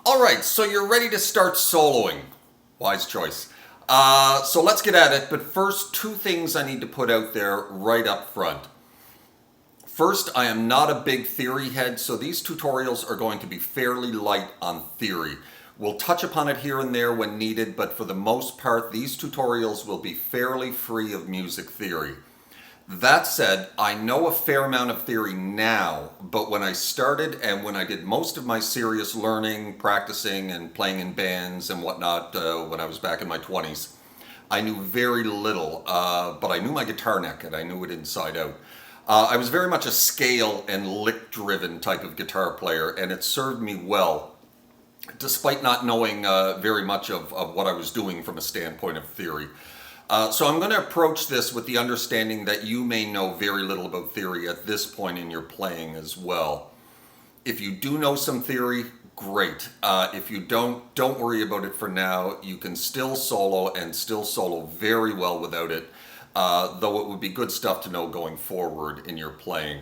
All right, so you're ready to start soloing. Wise choice. So let's get at it, but first, two things I need to put out there right up front. First, I am not a big theory head, so these tutorials are going to be fairly light on theory. We'll touch upon it here and there when needed, but for the most part, these tutorials will be fairly free of music theory. That said, I know a fair amount of theory now, but when I started and when I did most of my serious learning, practicing, and playing in bands and whatnot when I was back in my 20s, I knew very little, but I knew my guitar neck and I knew it inside out. I was very much a scale and lick driven type of guitar player, and it served me well, despite not knowing very much of what I was doing from a standpoint of theory. So I'm going to approach this with the understanding that you may know very little about theory at this point in your playing as well. If you do know some theory, great. If you don't worry about it for now. You can still solo and still solo very well without it, though it would be good stuff to know going forward in your playing.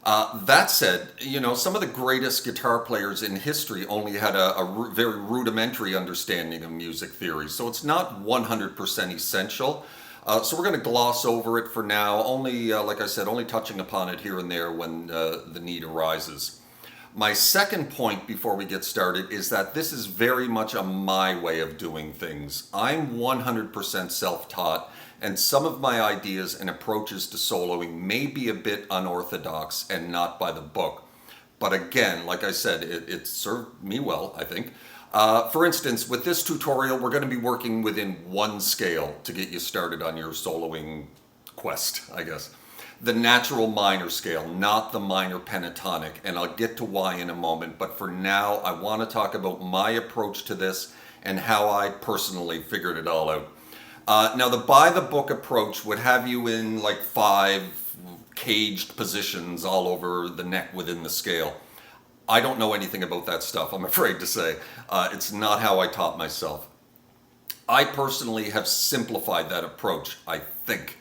That said, some of the greatest guitar players in history only had a very rudimentary understanding of music theory, so it's not 100% essential. So we're going to gloss over it for now, only, like I said, only touching upon it here and there when the need arises. My second point before we get started is that this is very much my way of doing things. I'm 100% self-taught, and some of my ideas and approaches to soloing may be a bit unorthodox and not by the book. But again, like I said, it served me well, I think. For instance, with this tutorial, we're going to be working within one scale to get you started on your soloing quest, I guess. The natural minor scale, not the minor pentatonic, and I'll get to why in a moment. But for now, I want to talk about my approach to this and how I personally figured it all out. Now, the by-the-book approach would have you in like 5 caged positions all over the neck within the scale. I don't know anything about that stuff, I'm afraid to say. It's not how I taught myself. I personally have simplified that approach, I think.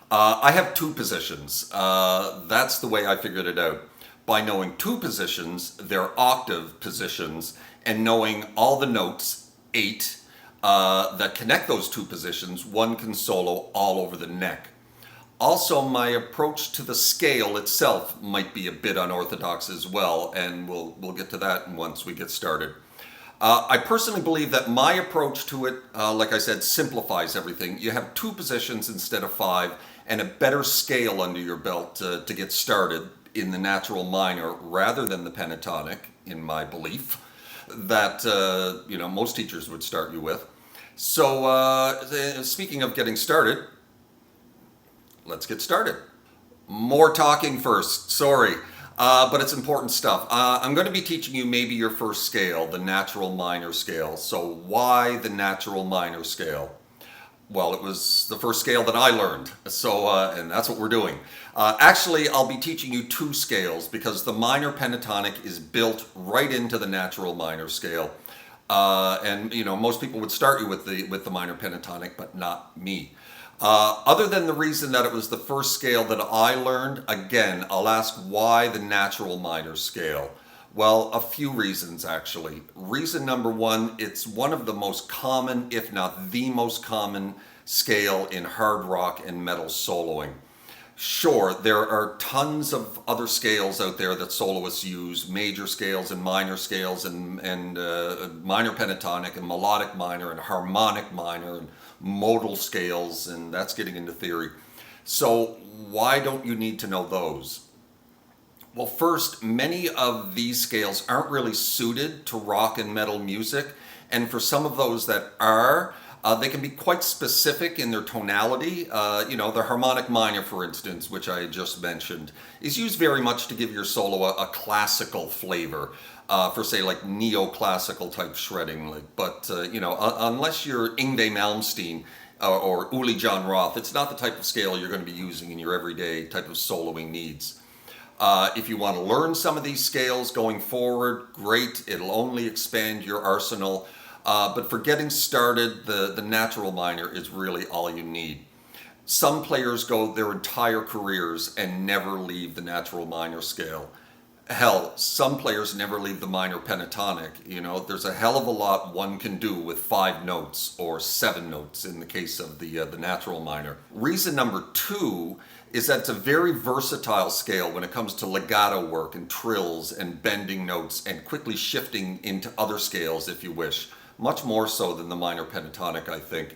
I have 2 positions. That's the way I figured it out. By knowing 2 positions, their octave positions, and knowing all the notes, 8, that connect those 2 positions, one can solo all over the neck. Also, my approach to the scale itself might be a bit unorthodox as well, and we'll get to that once we get started. I personally believe that my approach to it, like I said, simplifies everything. You have 2 positions instead of 5, and a better scale under your belt to get started in the natural minor rather than the pentatonic, in my belief, that most teachers would start you with. So speaking of getting started, let's get started. More talking first, sorry, but it's important stuff. I'm going to be teaching you maybe your first scale, the natural minor scale. So why the natural minor scale? Well, it was the first scale that I learned, so and that's what we're doing. Actually, I'll be teaching you 2 scales because the minor pentatonic is built right into the natural minor scale. And most people would start you with the minor pentatonic, but not me. Other than the reason that it was the first scale that I learned, again, I'll ask why the natural minor scale. Well, a few reasons actually. Reason number 1, it's one of the most common, if not the most common, scale in hard rock and metal soloing. Sure, there are tons of other scales out there that soloists use, major scales and minor scales and minor pentatonic and melodic minor and harmonic minor and modal scales, and that's getting into theory. So why don't you need to know those? Well, first, many of these scales aren't really suited to rock and metal music, and for some of those that are, they can be quite specific in their tonality. The harmonic minor, for instance, which I just mentioned, is used very much to give your solo a classical flavor, for say like neoclassical type shredding. But unless you're Yngwie Malmsteen or Uli John Roth, it's not the type of scale you're going to be using in your everyday type of soloing needs. If you want to learn some of these scales going forward, great. It'll only expand your arsenal. But for getting started, the natural minor is really all you need. Some players go their entire careers and never leave the natural minor scale. hell, some players never leave the minor pentatonic. You know, there's a hell of a lot one can do with 5 notes or 7 notes in the case of the natural minor. Reason number 2 is that it's a very versatile scale when it comes to legato work and trills and bending notes and quickly shifting into other scales if you wish. Much more so than the minor pentatonic, I think.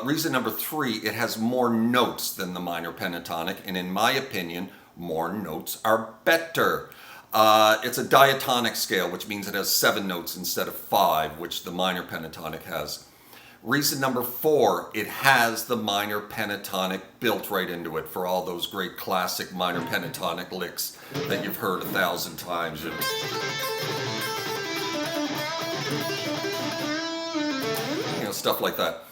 Reason number 3, it has more notes than the minor pentatonic, and in my opinion, more notes are better. It's a diatonic scale, which means it has 7 notes instead of 5, which the minor pentatonic has. Reason number 4, it has the minor pentatonic built right into it for all those great classic minor pentatonic licks that you've heard 1,000 times. You know, stuff like that.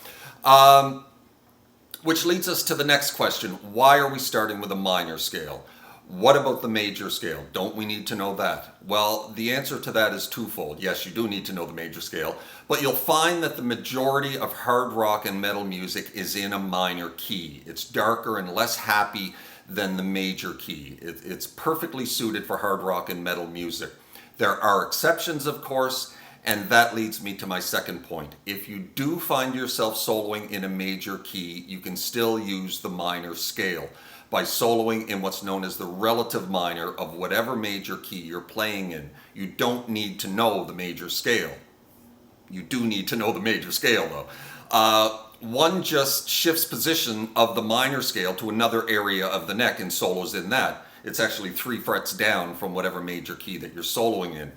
Which leads us to the next question. Why are we starting with a minor scale? What about the major scale? Don't we need to know that? Well, the answer to that is twofold. Yes, you do need to know the major scale, but you'll find that the majority of hard rock and metal music is in a minor key. It's darker and less happy than the major key. It's perfectly suited for hard rock and metal music. There are exceptions, of course, and that leads me to my second point. If you do find yourself soloing in a major key, you can still use the minor scale by soloing in what's known as the relative minor of whatever major key you're playing in. You don't need to know the major scale. You do need to know the major scale though. One just shifts position of the minor scale to another area of the neck and solos in that. It's actually 3 frets down from whatever major key that you're soloing in.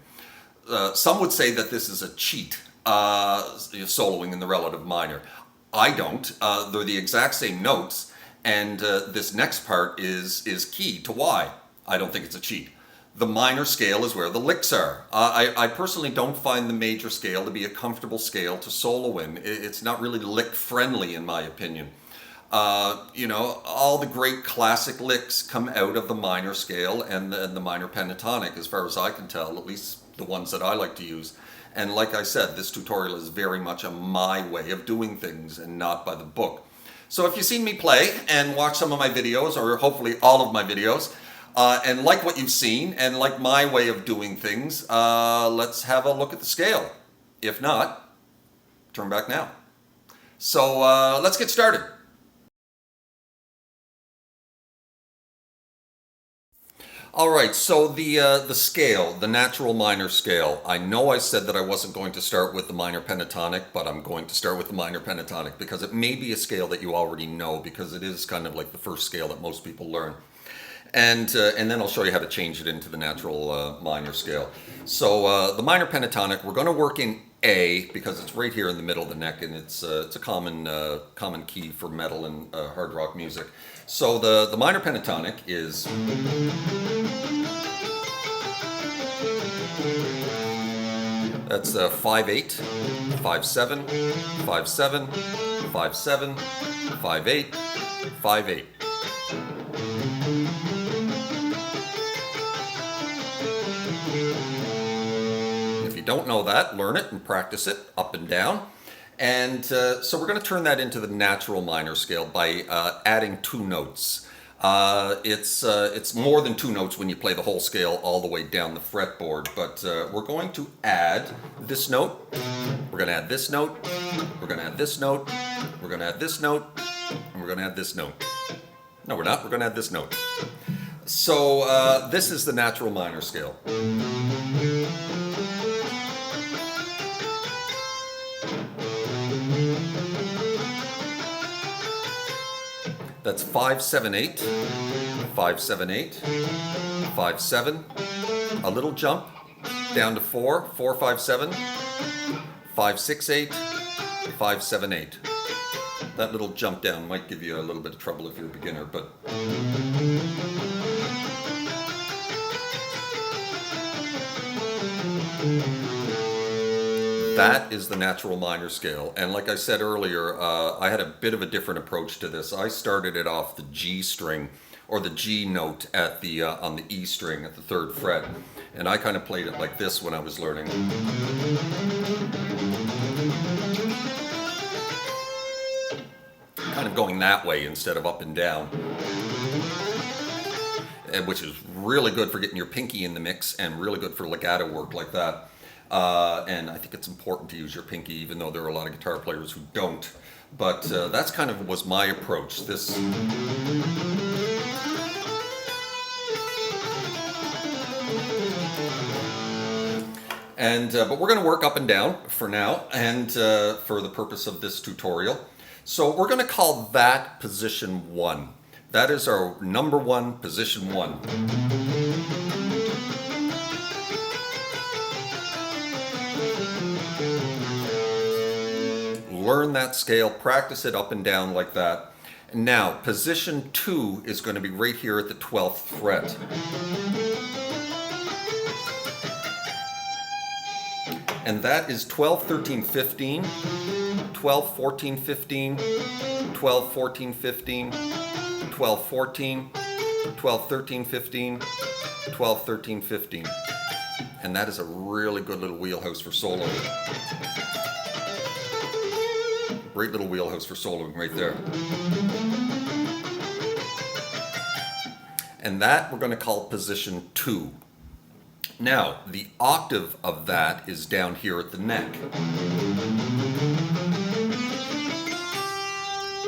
Some would say that this is a cheat, soloing in the relative minor. I don't. They're the exact same notes. And this next part is key to why I don't think it's a cheat. The minor scale is where the licks are. I personally don't find the major scale to be a comfortable scale to solo in. It's not really lick friendly in my opinion. You know, all the great classic licks come out of the minor scale and the minor pentatonic, as far as I can tell, at least the ones that I like to use. And like I said, this tutorial is very much my way of doing things and not by the book. So if you've seen me play and watch some of my videos, or hopefully all of my videos, and like what you've seen and like my way of doing things, let's have a look at the scale. If not, turn back now. So let's get started. All right, so the scale, the natural minor scale. I know I said that I wasn't going to start with the minor pentatonic, but I'm going to start with the minor pentatonic because it may be a scale that you already know because it is kind of like the first scale that most people learn. And then I'll show you how to change it into the natural minor scale. So the minor pentatonic, we're going to work in A because it's right here in the middle of the neck, and it's a common key for metal and hard rock music. So the minor pentatonic is that's 5/8, 5/7, 5/7, 5/7, 5/8, 5/8. If you don't know that, learn it and practice it up and down. And so we're going to turn that into the natural minor scale by adding 2 notes. It's more than 2 notes when you play the whole scale all the way down the fretboard, but we're going to add this note, we're going to add this note, we're going to add this note, we're going to add this note, and we're going to add this note. No, we're not. We're going to add this note. So this is the natural minor scale. That's 5/7/8, 5/7/8, 5/7, a little jump down to 4, 4/5/7, 5/6/8, 5/7/8. That little jump down might give you a little bit of trouble if you're a beginner, but that is the natural minor scale. And like I said earlier, I had a bit of a different approach to this. I started it off the G string, or the G note at the on the E string at the 3rd fret. And I kind of played it like this when I was learning. Kind of going that way instead of up and down. Which is really good for getting your pinky in the mix and really good for legato work like that. And I think it's important to use your pinky, even though there are a lot of guitar players who don't. But that's kind of was my approach. This. And but we're going to work up and down for now, and for the purpose of this tutorial. So we're going to call that position 1. That is our number 1, position 1. Learn that scale, practice it up and down like that. Now, position 2 is going to be right here at the 12th fret. And that is 12, 13, 15, 12, 14, 15, 12, 14, 15, 12, 14, 12, 13, 15, 12, 13, 15. And that is a really good little wheelhouse for soloing. Great little wheelhouse for soloing right there. And that we're going to call position 2. Now, the octave of that is down here at the neck.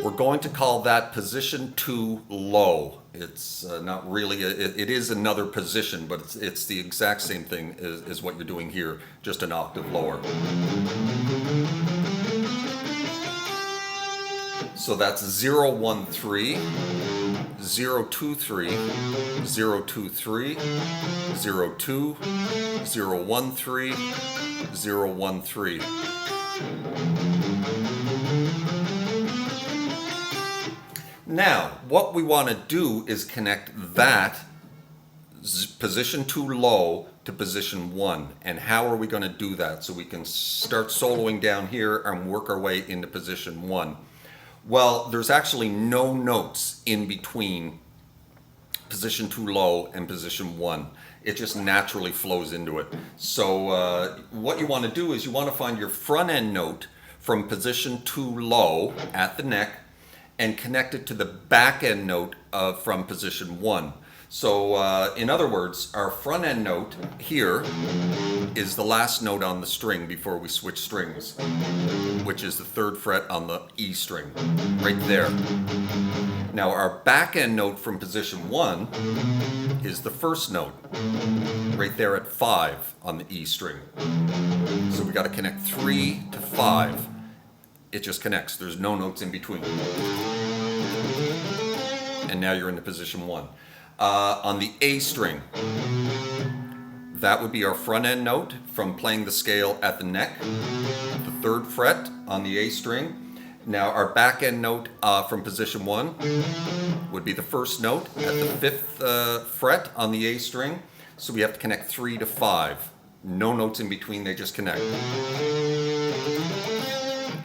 We're going to call that position 2 low. It's not really, it is another position, but it's the exact same thing as what you're doing here, just an octave lower. So that's 0, 1, 3, 0, 2, 3, 0, 2, 3, 0, 2, 0, 1, 3, 0, 1, 3. Now, what we want to do is connect that position 2 low to position 1. And how are we going to do that? So we can start soloing down here and work our way into position 1. Well, there's actually no notes in between position 2 low and position 1. It just naturally flows into it. So what you want to do is you want to find your front end note from position 2 low at the neck and connect it to the back end note from position 1. So in other words, our front end note here is the last note on the string before we switch strings, which is the 3rd fret on the E string, right there. Now our back end note from position 1 is the 1st note, right there at 5 on the E string. So we got to connect 3 to 5. It just connects. There's no notes in between. And now you're into position 1. On the A string, that would be our front end note from playing the scale at the neck, the 3rd fret on the A string. Now our back end note from position 1 would be the 1st note at the 5th fret on the A string. So we have to connect 3 to 5. No notes in between, they just connect.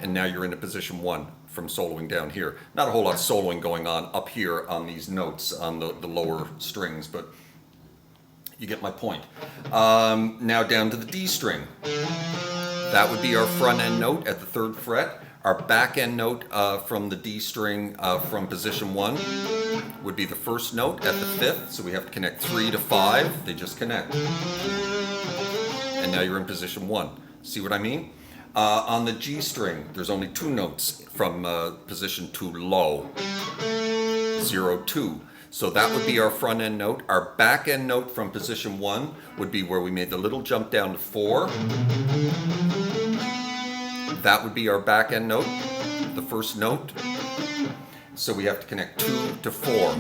And now you're into position 1 from soloing down here. Not a whole lot of soloing going on up here on these notes on the lower strings, but you get my point. Now down to the D string. That would be our front end note at the 3rd fret. Our back end note from the D string from position 1 would be the 1st note at the 5th. So we have to connect 3 to 5. They just connect. And now you're in position 1. See what I mean? On the G string, there's only 2 notes from position 2 low, 0, 2. So that would be our front end note. Our back end note from position 1 would be where we made the little jump down to 4. That would be our back end note, the 1st note. So we have to connect 2 to 4.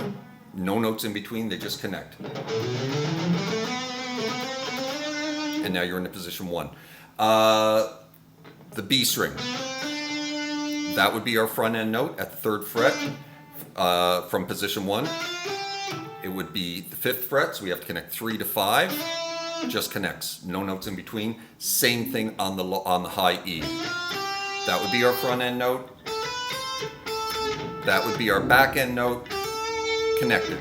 No notes in between, they just connect. And now you're in position 1. The B string, that would be our front end note at the 3rd fret from position 1. It would be the 5th fret, so we have to connect 3 to 5. Just connects, no notes in between. Same thing on the high E. That would be our front end note. That would be our back end note. Connected.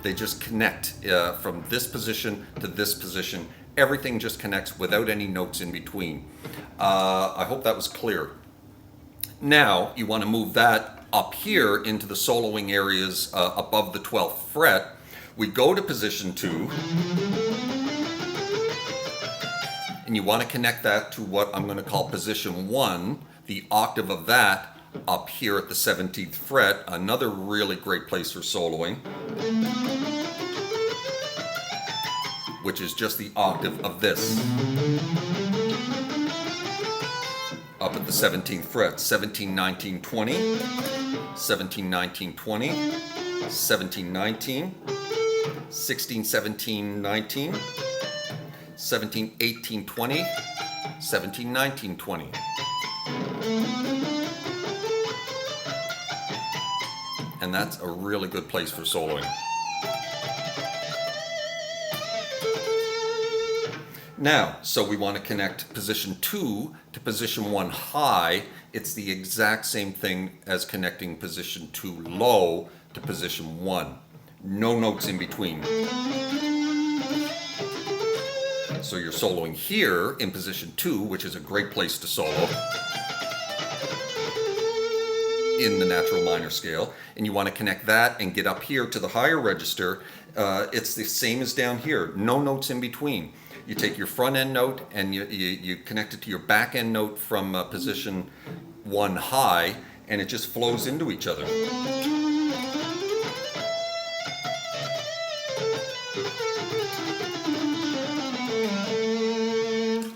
They just connect from this position to this position. Everything just connects without any notes in between. I hope that was clear. Now you want to move that up here into the soloing areas above the 12th fret. We go to position 2, and you want to connect that to what I'm going to call position 1, the octave of that up here at the 17th fret, another really great place for soloing, which is just the octave of this. Up at the 17th fret, 17, 19, 20, 17, 19, 20, 17, 19, 16, 17, 19, 17, 18, 20, 17, 19, 20. And that's a really good place for soloing. Now, so we want to connect position 2 to position 1 high. It's the exact same thing as connecting position 2 low to position 1. No notes in between. So you're soloing here in position 2, which is a great place to solo in the natural minor scale, and you want to connect that and get up here to the higher register. It's the same as down here, no notes in between. You take your front end note and you connect it to your back end note from position 1 high, and it just flows into each other.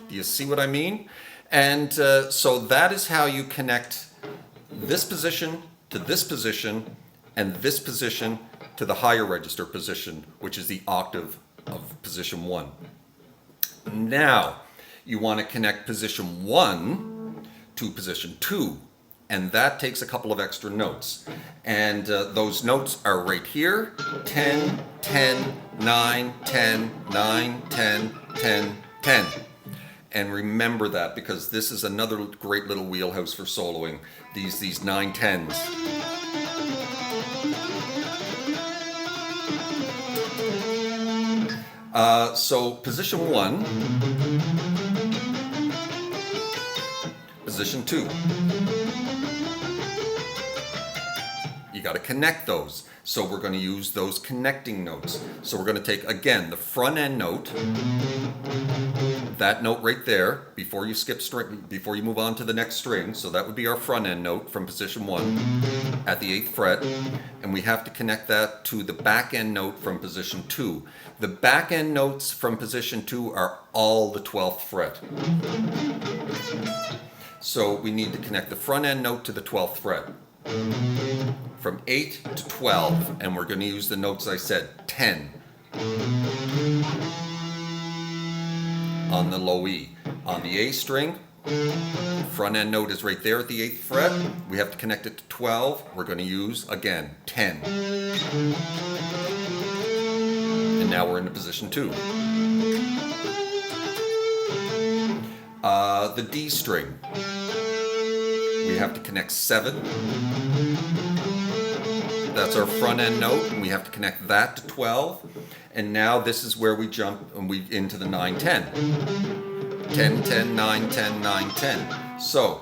Do you see what I mean? And so that is how you connect this position to this position and this position to the higher register position, which is the octave of position 1. Now, you want to connect position 1 to position 2, and that takes a couple of extra notes. And those notes are right here, 10, 10, 9, 10, 9, 10, 10, 10. And remember that, because this is another great little wheelhouse for soloing, these 9 10s. So position 1, position 2. You got to connect those. So we're going to use those connecting notes. So we're going to take, again, the front end note, that note right there, before you skip string, before you move on to the next string. So that would be our front end note from position 1 at the 8th fret. And we have to connect that to the back end note from position 2. The back end notes from position 2 are all the 12th fret. So we need to connect the front end note to the 12th fret. From 8 to 12, and we're going to use the notes I said, 10 on the low E. On the A string, front end note is right there at the 8th fret. We have to connect it to 12. We're going to use, again, 10. And now we're into position 2. The D string, we have to connect 7. That's our front end note, and we have to connect that to 12. And now this is where we jump and we into the 9 10. 10 10 9 10 9 10. So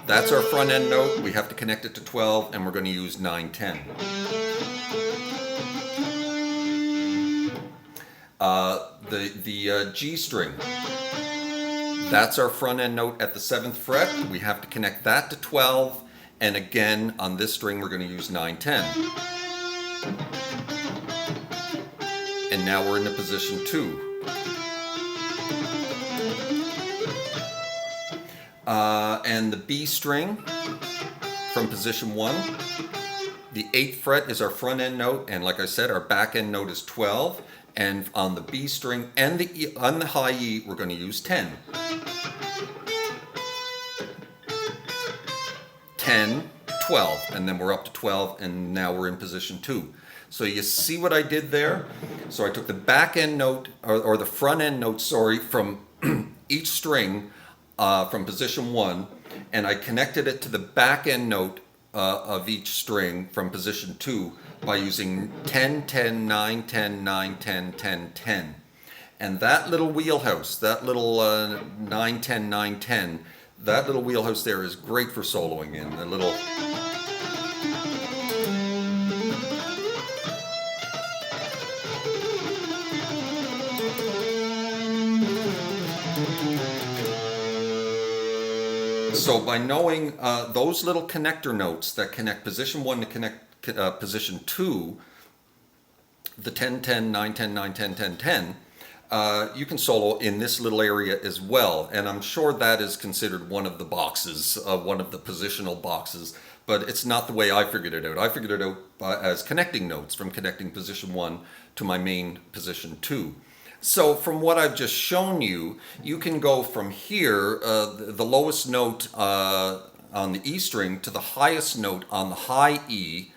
that's our front end note. We have to connect it to 12, and we're going to use 9 10. The G string. That's our front end note at the 7th fret. We have to connect that to 12. And again, on this string, we're going to use 9 10. And now we're into position 2. And the B string from position 1. The 8th fret is our front end note. And like I said, our back end note is 12. And on the B string and on the high E, we're going to use 10. 10, 12, and then we're up to 12, and now we're in position 2. So you see what I did there? So I took the back end note, or the front end note, sorry, from each string from position 1, and I connected it to the back end note of each string from position 2 by using 10, 10, 9, 10, 9, 10, 10, 10. And that little wheelhouse, that little 9, 10, 9, 10, That little wheelhouse there is great for soloing in. A little. So by knowing those little connector notes that connect position 1 to connect position 2, the 10, 10, 9, 10, 9, 10, 10, 10, you can solo in this little area as well. And I'm sure that is considered one of the boxes, one of the positional boxes, but it's not the way I figured it out. I figured it out as connecting notes from connecting position 1 to my main position 2. So from what I've just shown you, you can go from here, the lowest note on the E string to the highest note on the high E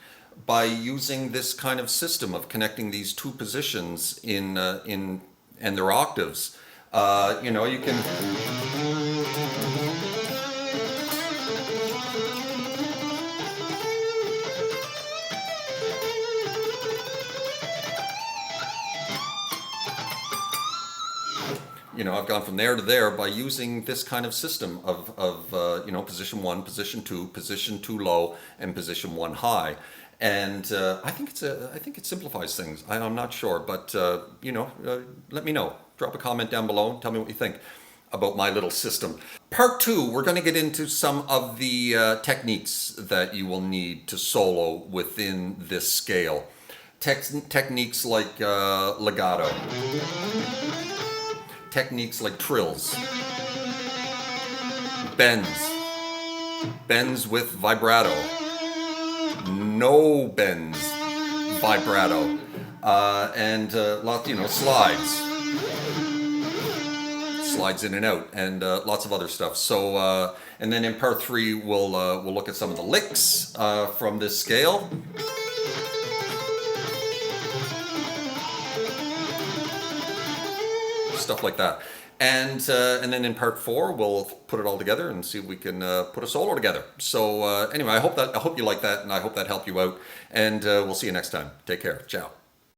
by using this kind of system of connecting these two positions in and their octaves. You can. I've gone from there to there by using this kind of system of position 1, position 2, position 2 low, and position 1 high. And I think it simplifies things. I'm not sure, but let me know. Drop a comment down below and tell me what you think about my little system. Part 2, we're going to get into some of the techniques that you will need to solo within this scale. Techniques like legato. Techniques like trills, bends with vibrato, no bends, vibrato, and slides in and out, and lots of other stuff. So, and then in part 3, we'll look at some of the licks from this scale. Stuff like that, and then in part 4 we'll put it all together and see if we can put a solo together. So anyway, I hope you like that, and I hope that helped you out, and we'll see you next time. Take care. Ciao.